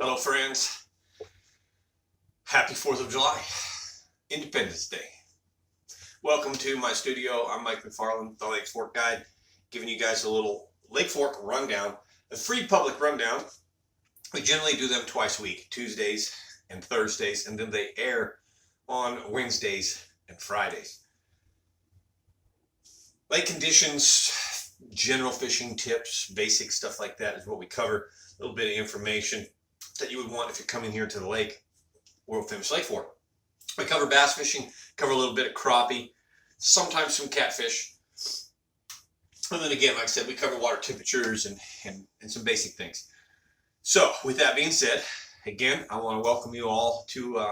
Hello friends, happy 4th of July, Independence Day. Welcome to my studio. I'm Mike McFarland, the Lake Fork Guide, giving you guys a little Lake Fork rundown, a free public rundown. We generally do them twice a week, Tuesdays and Thursdays, and then they air on Wednesdays and Fridays. Lake conditions, general fishing tips, basic stuff like that is what we cover. A little bit of information that you would want if you're coming here to the lake, world famous Lake Fork. We cover bass fishing, cover a little bit of crappie, sometimes some catfish. And then again, like I said, we cover water temperatures and some basic things. So with that being said, again, I want to welcome you all to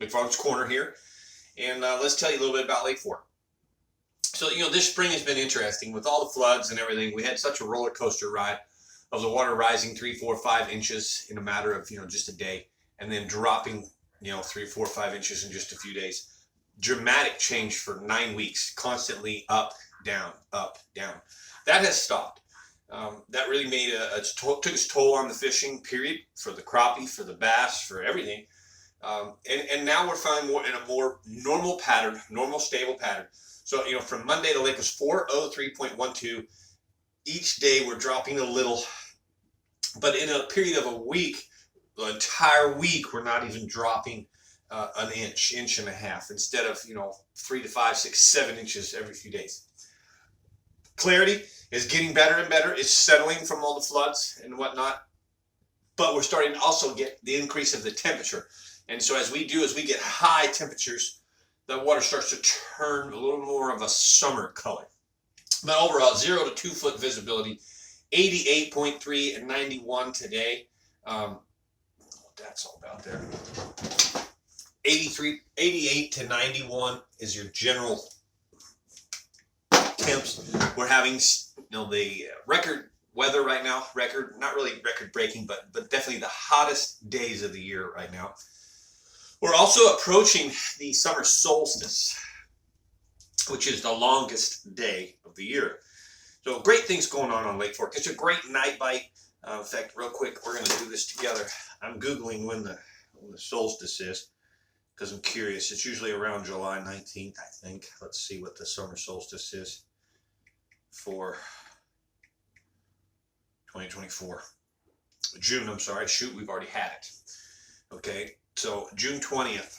McFarland's Corner here. And let's tell you a little bit about Lake Fork. So, this spring has been interesting with all the floods and everything. We had such a roller coaster ride of the water rising 3, 4, 5 inches in a matter of, just a day, and then dropping, 3, 4, 5 inches in just a few days. Dramatic change for 9 weeks, constantly up, down, up, down. That has stopped. That really made took its toll on the fishing period for the crappie, for the bass, for everything. And now we're finding more in a more normal pattern, normal stable pattern. So, from Monday, the lake was 403.12. Each day we're dropping a little, but in a period of a week, the entire week, we're not even dropping an inch and a half instead of, 3 to 5, 6, 7 inches every few days. Clarity is getting better and better. It's settling from all the floods and whatnot, but we're starting to also get the increase of the temperature. And so as we get high temperatures, the water starts to turn a little more of a summer color. But overall, 0 to 2 foot visibility, 88.3 and 91 today. What that's all about there. 88 to 91 is your general temps. We're having, the record weather right now. Not really record breaking, but definitely the hottest days of the year right now. We're also approaching the summer solstice, which is the longest day of the year. So great things going on Lake Fork. It's a great night bite. In fact, real quick, we're going to do this together. I'm Googling when the solstice is because I'm curious. It's usually around July 19th, I think. Let's see what the summer solstice is for 2024. June, I'm sorry. Shoot, we've already had it. Okay, so June 20th.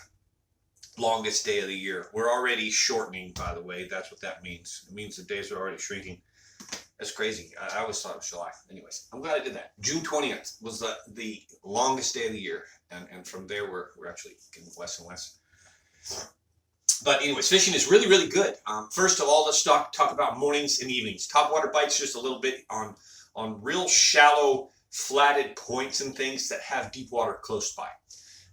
Longest day of the year. We're already shortening, by the way. That's what that means. It means the days are already shrinking. That's crazy. I always thought it was July. Anyways, I'm glad I did that. June 20th was the longest day of the year. And from there, we're actually getting less and less. But anyways, fishing is really, really good. First of all, let's talk about mornings and evenings. Topwater bites just a little bit on real shallow, flatted points and things that have deep water close by.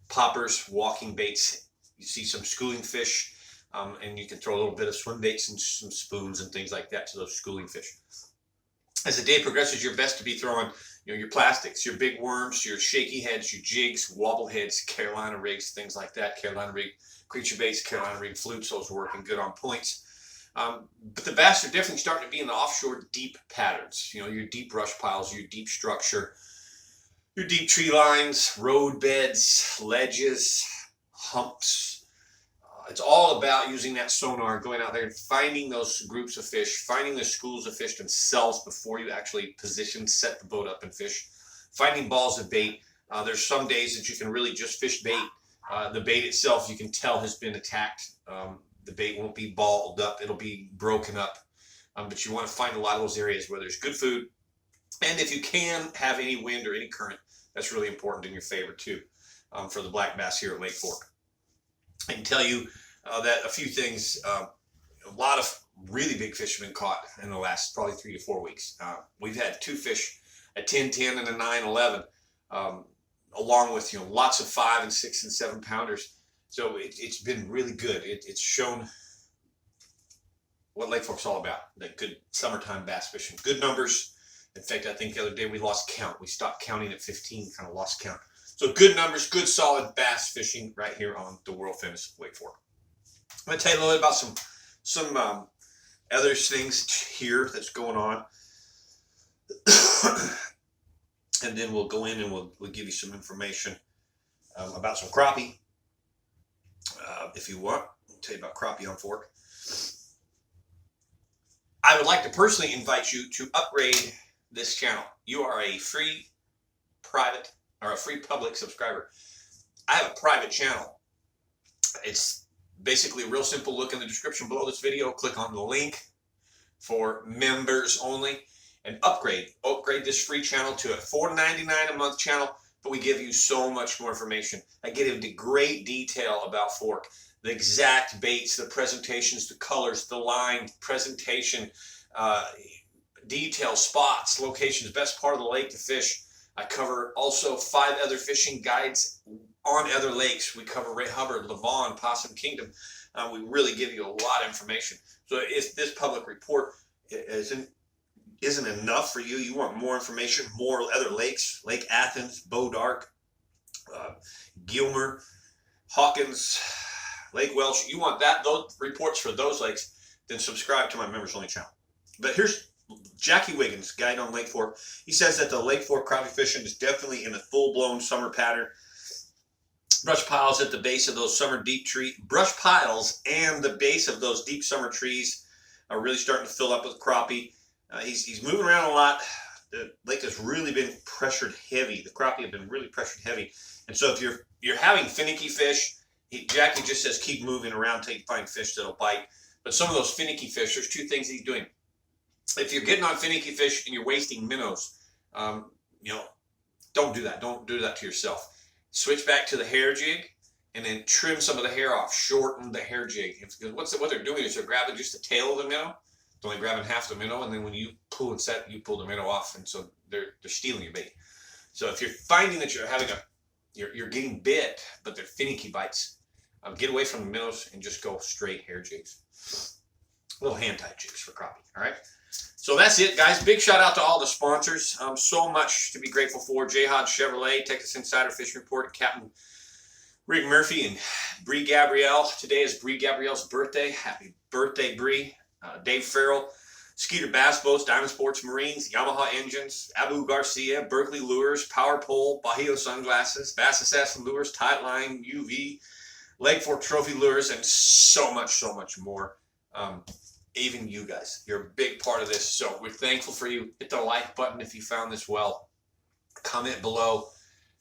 Poppers, walking baits. You see some schooling fish, and you can throw a little bit of swim baits and some spoons and things like that to those schooling fish. As the day progresses, you're best to be throwing, your plastics, your big worms, your shaky heads, your jigs, wobble heads, Carolina rigs, things like that. Carolina rig creature baits, Carolina rig flutes, those are working good on points. But the bass are definitely starting to be in the offshore deep patterns. Your deep brush piles, your deep structure, your deep tree lines, road beds, ledges, humps. It's all about using that sonar, going out there and finding those groups of fish, finding the schools of fish themselves before you actually set the boat up and fish, finding balls of bait. There's some days that you can really just fish bait. The bait itself, you can tell, has been attacked. The bait won't be balled up. It'll be broken up. But you want to find a lot of those areas where there's good food. And if you can have any wind or any current, that's really important in your favor too, for the black bass here at Lake Fork. I can tell you that a few things, a lot of really big fish have been caught in the last probably 3 to 4 weeks. We've had 2 fish, a 10-10 and a 9-11, along with lots of 5 and 6 and 7 pounders. So it's been really good. It's shown what Lake Fork's all about, that good summertime bass fishing. Good numbers. In fact, I think the other day we lost count. We stopped counting at 15, kind of lost count. So good numbers, good solid bass fishing right here on the world famous Lake Fork. I'm going to tell you a little bit about some other things here that's going on. and then we'll go in and we'll give you some information about some crappie. If you want, I'll tell you about crappie on fork. I would like to personally invite you to upgrade this channel. You are a free private or a free public subscriber. I have a private channel. It's basically a real simple. Look in the description below this video. Click on the link for members only and upgrade this free channel to a $4.99 a month channel. But we give you so much more information. I get into great detail about fork, the exact baits, the presentations, the colors, the line, presentation, detail, spots, locations, best part of the lake to fish. I cover also 5 other fishing guides on other lakes. We cover Ray Hubbard, Lavon, Possum Kingdom. We really give you a lot of information. So if this public report isn't enough for you, you want more information, more other lakes, Lake Athens, Bow Dark, Gilmer, Hawkins, Lake Welsh, you want those reports for those lakes, then subscribe to my members only channel. But here's Jackie Wiggins, guide on Lake Fork. He says that the Lake Fork crappie fishing is definitely in a full-blown summer pattern. Brush piles at the base of those summer deep tree, brush piles and the base of those deep summer trees are really starting to fill up with crappie. He's moving around a lot. The lake has really been pressured heavy. The crappie have been really pressured heavy. And so if you're having finicky fish, Jackie just says keep moving around till you find fish that'll bite. But some of those finicky fish, there's 2 things he's doing. If you're getting on finicky fish and you're wasting minnows, don't do that. Don't do that to yourself. Switch back to the hair jig and then trim some of the hair off. Shorten the hair jig. Because what they're doing is they're grabbing just the tail of the minnow. They're only grabbing half the minnow, and then when you pull and set, you pull the minnow off, and so they're stealing your bait. So if you're finding that you're having you're getting bit, but they're finicky bites, get away from the minnows and just go straight hair jigs. Little hand-tied jigs for crappie. All right. So that's it, guys. Big shout out to all the sponsors. So much to be grateful for. Jayhod Chevrolet, Texas Insider Fishing Report, Captain Rick Murphy, and Bree Gabrielle. Today is Bree Gabrielle's birthday. Happy birthday, Bree. Dave Farrell, Skeeter Bass Boats, Diamond Sports Marines, Yamaha Engines, Abu Garcia, Berkeley Lures, Power Pole, Bahio Sunglasses, Bass Assassin Lures, Tightline, UV, Lake Fork Trophy Lures, and so much more. Even you guys, you're a big part of this, so we're thankful for you. Hit the like button if you found this well. Comment below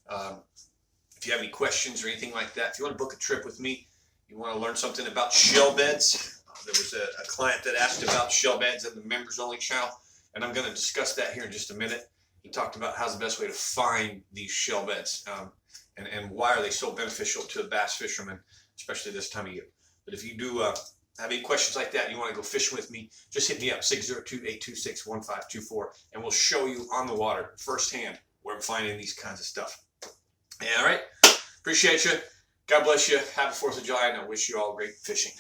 if you have any questions or anything like that. If you want to book a trip with me, you want to learn something about shell beds. There was a client that asked about shell beds in the members only channel, and I'm going to discuss that here in just a minute. He talked about how's the best way to find these shell beds and why are they so beneficial to a bass fisherman, especially this time of year. But if you do have any questions like that, you want to go fishing with me, just hit me up, 602-826-1524, and we'll show you on the water firsthand where I'm finding these kinds of stuff. All right. Appreciate you. God bless you. Happy 4th of July, and I wish you all great fishing.